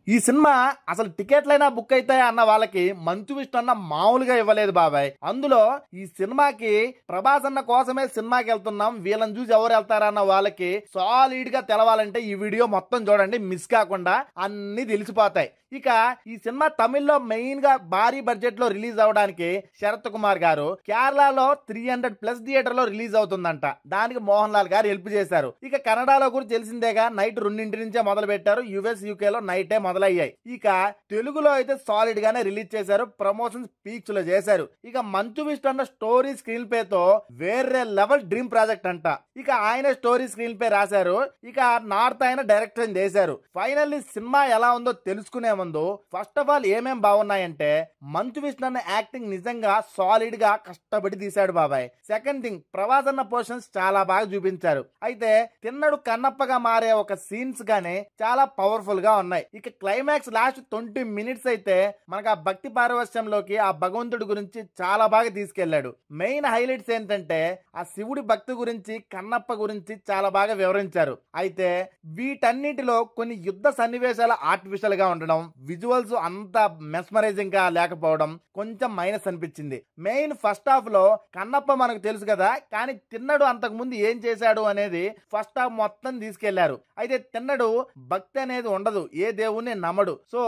ఈ సినిమా అసలు టికెట్లైనా బుక్ అవుతాయా అన్న వాళ్ళకి మంచు విష్ణు అన్న మామూలుగా ఇవ్వలేదు బాబాయ్. అందులో ఈ సినిమాకి ప్రభాస్ అన్న కోసమే సినిమాకి వెళ్తున్నాం, వీళ్ళని చూసి ఎవరు వెళ్తారన్న వాళ్ళకి సాలిడ్ గా తెలవాలంటే ఈ వీడియో మొత్తం చూడండి, మిస్ కాకుండా అన్ని తెలిసిపోతాయి. ఇక ఈ సినిమా తమిళ్లో మెయిన్ గా భారీ బడ్జెట్ లో రిలీజ్ అవడానికి శరత్ కుమార్ గారు కేరళలో 300+ థియేటర్ లో రిలీజ్ అవుతుందంట. దానికి మోహన్ లాల్ గారు హెల్ప్ చేశారు. ఇక కన్నడలో కూడా తెలిసిందేగా, నైట్ 2 నుంచే మొదలు పెట్టారు. యుఎస్ యూకే లో నైటే మొదలయ్యాయి. ఇక తెలుగులో అయితే సాలిడ్ గానే రిలీజ్ చేశారు, ప్రమోషన్స్ పీక్స్ లో చేశారు. ఇక మంచు విష్ణు అన్న స్టోరీ స్క్రీన్ ప్లే తో వేరే లెవెల్ డ్రీమ్ ప్రాజెక్ట్ అంట. ఇక ఆయన స్టోరీ స్క్రీన్ ప్లే రాశారు, ఇక నార్త్ ఆయన డైరెక్షన్ చేశారు. ఫైనల్లీ సినిమా ఎలా ఉందో తెలుసుకునే ముందు ఫస్ట్ ఆఫ్ ఆల్ ఏమేం బాగున్నాయంటే, మంచు విష్ణు అన్న యాక్టింగ్ నిజంగా సాలిడ్ గా కష్టపడి తీశాడు బాబాయ్. సెకండ్ థింగ్, ప్రభాస్ అన్న పోర్షన్స్ చాలా బాగా చూపించారు. అయితే తిన్నడు కన్నప్పగా మారే ఒక సీన్స్ గానే చాలా పవర్ఫుల్ గా ఉన్నాయి. ఇక క్లైమాక్స్ లాస్ట్ 20 మినిట్స్ అయితే మనకు ఆ భక్తి పారవశ్యంలోకి ఆ భగవంతుడి గురించి చాలా బాగా తీసుకెళ్లాడు. మెయిన్ హైలైట్స్ ఏంటంటే ఆ శివుడి భక్తి గురించి, కన్నప్ప గురించి చాలా బాగా వివరించారు. అయితే వీటన్నిటిలో కొన్ని యుద్ధ సన్నివేశాలు ఆర్టిఫిషియల్ గా ఉండడం, విజువల్స్ అంత మెస్మరైజింగ్ గా లేకపోవడం కొంచెం మైనస్ అనిపించింది. మెయిన్ ఫస్ట్ హాఫ్ లో కన్నప్ప మనకు తెలుసు కదా, కానీ తిన్నడు అంతకు ముందు ఏం చేశాడు అనేది ఫస్ట్ హాఫ్ మొత్తం తీసుకెళ్లారు. అయితే తిన్నడు భక్తి అనేది ఉండదు, ఏ దేవుణ్ణి నమ్మడు. సో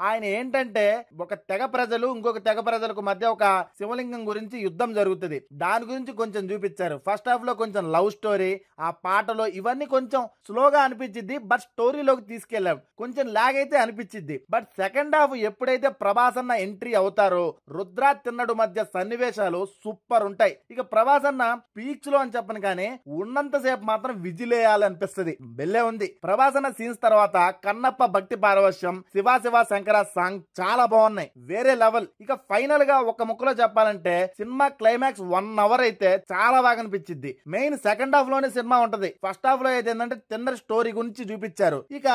ఆయన ఏంటంటే ఒక తెగ ప్రజలు ఇంకొక తెగ ప్రజలకు మధ్య ఒక శివలింగం గురించి యుద్ధం జరుగుతుంది, దాని గురించి కొంచెం చూపించారు. ఫస్ట్ హాఫ్ లో కొంచెం లవ్ స్టోరీ, ఆ పాటలో ఇవన్నీ కొంచెం స్లోగా అనిపించింది, బట్ స్టోరీలోకి తీసుకెళ్లాం, కొంచెం లాగ్ అయితే అనిపించింది. బట్ సెకండ్ హాఫ్ ఎప్పుడైతే ప్రభాస్ అన్న ఎంట్రీ అవుతారో రుద్ర తిన్నడు మధ్య సన్నివేశాలు సూపర్ ఉంటాయి. ఇక ప్రభాస్ అన్న పీక్స్ లో అని చెప్పను కానీ ఉన్నంతసేపు మాత్రం విజిలేయాలనిపిస్తుంది, బెల్లే ఉంది. ప్రభాస్ అన్న సీన్స్ తర్వాత కన్నప్ప భక్తి పారవశ్యం, శివ శివ సాంగ్ చాలా బాగున్నాయి, వేరే లెవెల్. ఇక ఫైనల్ గా ఒక ముక్కలో చెప్పాలంటే సినిమా క్లైమాక్స్ 1 అవర్ అయితే చాలా బాగా అనిపించింది. మెయిన్ సెకండ్ హాఫ్ లోనే సినిమా ఉంటది, ఫస్ట్ హాఫ్ లో అయితే ఏంటంటే తిన్నర్ స్టోరీ గురించి చూపించారు. ఇక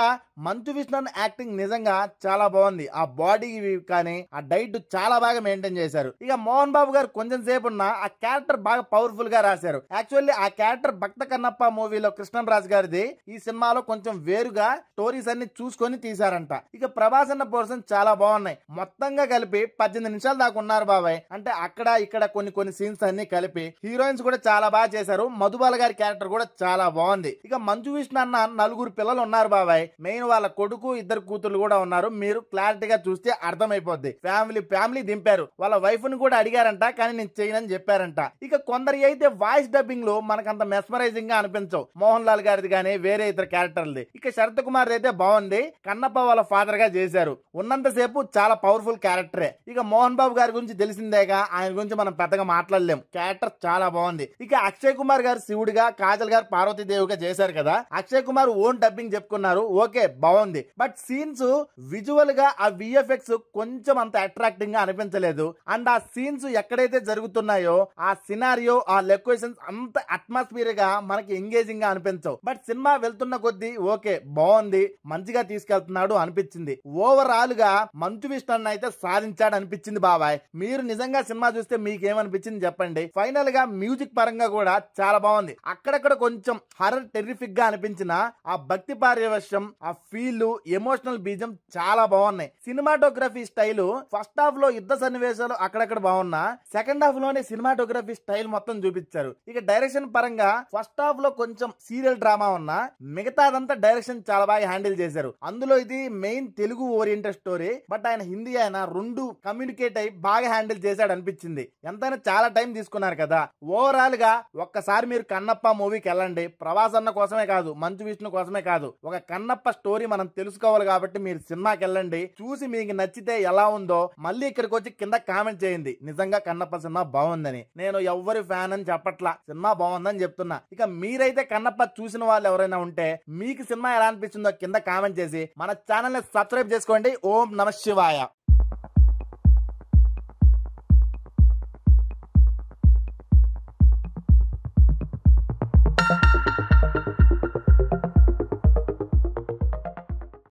మంచు విష్ణు యాక్టింగ్ నిజంగా చాలా బాగుంది, ఆ బాడీ కానీ ఆ డైట్ చాలా బాగా మెయింటైన్ చేశారు. ఇక మోహన్ బాబు గారు కొంచెం సేపు ఉన్న ఆ క్యారెక్టర్ బాగా పవర్ఫుల్ గా రాశారు. యాక్చువల్లీ ఆ క్యారెక్టర్ భక్త కన్నప్ప మూవీలో కృష్ణరాజ్ గారిది, ఈ సినిమాలో కొంచెం వేరుగా స్టోరీస్ అన్ని చూసుకొని తీశారంట. ఇక ప్రభాస్ అన్న చాలా బాగున్నాయి, మొత్తంగా కలిపి 18 నిమిషాలు దాకా ఉన్నారు బాబాయ్. అంటే అక్కడ ఇక్కడ కొన్ని సీన్స్ అన్ని కలిపి హీరోయిన్స్ కూడా చాలా బాగా చేశారు. మధుబాల గారి క్యారెక్టర్ కూడా చాలా బాగుంది. ఇక మంచు విష్ణు అన్న 4 పిల్లలు ఉన్నారు బాబాయ్, మెయిన్ వాళ్ళ కొడుకు 2 కూతురు కూడా ఉన్నారు. మీరు క్లారిటీగా చూస్తే అర్థమైపోద్ది. ఫ్యామిలీ దింపారు, వాళ్ళ వైఫ్ ని కూడా అడిగారంట, కానీ నేను చేయనని చెప్పారంట. ఇక కొందరి అయితే వాయిస్ డబ్బింగ్ లో మనకంత మెస్మరైజింగ్ గా అనిపించవు, మోహన్ లాల్ గారిది కానీ వేరే ఇతర క్యారెక్టర్ది. ఇక శరత్ కుమార్ అయితే బాగుంది, కన్నప్ప వాళ్ళ ఫాదర్ గా చేశారు, ఉన్నంతసేపు చాలా పవర్ఫుల్ క్యారెక్టరే. ఇక మోహన్ బాబు గారి గురించి తెలిసిందేగా, ఆయన గురించి మనం పెద్దగా మాట్లాడలేం, క్యారెక్టర్ చాలా బాగుంది. ఇక అక్షయ్ కుమార్ గారు శివుడిగా, కాజల్ గారు పార్వతీదేవిగా చేశారు కదా. అక్షయ్ కుమార్ ఓన్ డబ్బింగ్ చెప్పుకున్నారు, ఓకే బాగుంది. బట్ సీన్స్ విజువల్ గా ఆ విఎఫ్ఎక్స్ కొంచెం అంత అట్రాక్టింగ్ గా అనిపించలేదు. అండ్ ఆ సీన్స్ ఎక్కడైతే జరుగుతున్నాయో ఆ సినారియో, ఆ లొకేషన్స్ అంత అట్మాస్ఫియర్ గా మనకి ఎంగేజింగ్ గా అనిపించవు. బట్ సినిమా వెళ్తున్న కొద్దీ ఓకే బాగుంది, మంచిగా తీసుకెళ్తున్నాడు అనిపించింది. ఓవరాల్ గా మంచు విష్ణు అన్న అయితే సాధించాడు అనిపించింది బాబాయ్. మీరు నిజంగా సినిమా చూస్తే మీకేమనిపించింది చెప్పండి. ఫైనల్ గా మ్యూజిక్ పరంగా కూడా చాలా బాగుంది. అక్కడక్కడ కొంచెం హర్రర్ టెర్రిఫిక్ గా అనిపించిన ఆ భక్తి పారవశ్యం, ఆ ఫీల్, ఎమోషనల్ బీజం చాలా బాగున్నాయి. సినిమాటోగ్రఫీ స్టైల్ ఫస్ట్ హాఫ్ లో యుద్ధ సన్నివేశాలు అక్కడక్కడ బాగున్నా, సెకండ్ హాఫ్ లోనే సినిమాటోగ్రఫీ స్టైల్ మొత్తం చూపించారు. ఇక డైరెక్షన్ పరంగా ఫస్ట్ హాఫ్ లో కొంచెం సీరియల్ డ్రామా ఉన్నా, మిగతాదంతా డైరెక్షన్ చాలా బాగా హ్యాండిల్ చేశారు. అందులో ఇది main Telugu oriented story, but ఆయన హిందీ ఆయన 2 కమ్యూనికేట్ అయి బాగా హ్యాండిల్ చేశాడు అనిపించింది. ఎంతైనా చాలా టైం తీసుకున్నారు కదా. ఓవరాల్ గా ఒక్కసారి మీరు కన్నప్ప మూవీకి వెళ్ళండి, ప్రభాస్ అన్న కోసమే కాదు, మంచు విష్ణు కోసమే కాదు, ఒక కన్నప్ప స్టోరీ మనం తెలుసుకోవాలి కాబట్టి మీరు సినిమాకి వెళ్ళండి. చూసి మీకు నచ్చితే ఎలా ఉందో మళ్ళీ ఇక్కడికి వచ్చి కింద కామెంట్ చేయండి, నిజంగా కన్నప్ప సినిమా బాగుందని. నేను ఎవ్వరి ఫ్యాన్ అని చెప్పట్లా, సినిమా బాగుందని చెప్తున్నా. ఇక మీరైతే కన్నప్ప చూసిన వాళ్ళు ఎవరైనా ఉంటే మీకు సినిమా ఎలా అనిపించిందో కింద కామెంట్ చేసి మన ఛానల్ ని సబ్స్క్రైబ్ చేసుకోండి. ఓం నమ శివాయ.